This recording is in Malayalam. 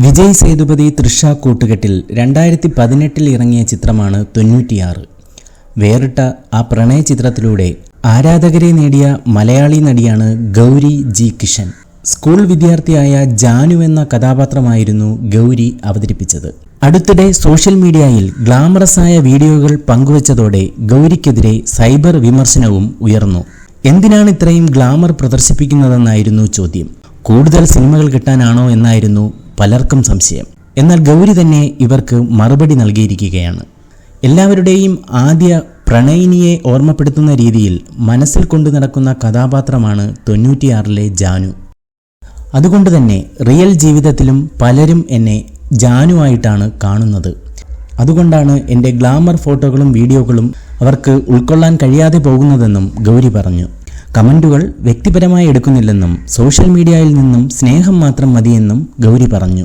വിജയ് സേതുപതി തൃഷ കൂട്ടുകെട്ടിൽ 2018 ഇറങ്ങിയ ചിത്രമാണ് 96. വേറിട്ട ആ പ്രണയ ചിത്രത്തിലൂടെ ആരാധകരെ നേടിയ മലയാളി നടിയാണ് ഗൗരി ജി കിഷൻ. സ്കൂൾ വിദ്യാർത്ഥിയായ ജാനു എന്ന കഥാപാത്രമായിരുന്നു ഗൗരി അവതരിപ്പിച്ചത്. അടുത്തിടെ സോഷ്യൽ മീഡിയയിൽ ഗ്ലാമറസായ വീഡിയോകൾ പങ്കുവച്ചതോടെ ഗൗരിക്കെതിരെ സൈബർ വിമർശനവും ഉയർന്നു. എന്തിനാണ് ഇത്രയും ഗ്ലാമർ പ്രദർശിപ്പിക്കുന്നതെന്നായിരുന്നു ചോദ്യം. കൂടുതൽ സിനിമകൾ കിട്ടാനാണോ എന്നായിരുന്നു പലർക്കും സംശയം. എന്നാൽ ഗൗരി തന്നെ ഇവർക്ക് മറുപടി നൽകിയിരിക്കുകയാണ്. എല്ലാവരുടെയും ആദ്യ പ്രണയിനിയെ ഓർമ്മപ്പെടുത്തുന്ന രീതിയിൽ മനസ്സിൽ കൊണ്ടു നടക്കുന്ന കഥാപാത്രമാണ് 96-ലെ ജാനു. അതുകൊണ്ട് തന്നെ റിയൽ ജീവിതത്തിലും പലരും എന്നെ ജാനു ആയിട്ടാണ് കാണുന്നത്. അതുകൊണ്ടാണ് എൻ്റെ ഗ്ലാമർ ഫോട്ടോകളും വീഡിയോകളും അവർക്ക് ഉൾക്കൊള്ളാൻ കഴിയാതെ പോകുന്നതെന്നും ഗൗരി പറഞ്ഞു. കമൻറ്റുകൾ വ്യക്തിപരമായി എടുക്കുന്നില്ലെന്നും സോഷ്യൽ മീഡിയയിൽ നിന്നും സ്നേഹം മാത്രം മതിയെന്നും ഗൗരി പറഞ്ഞു.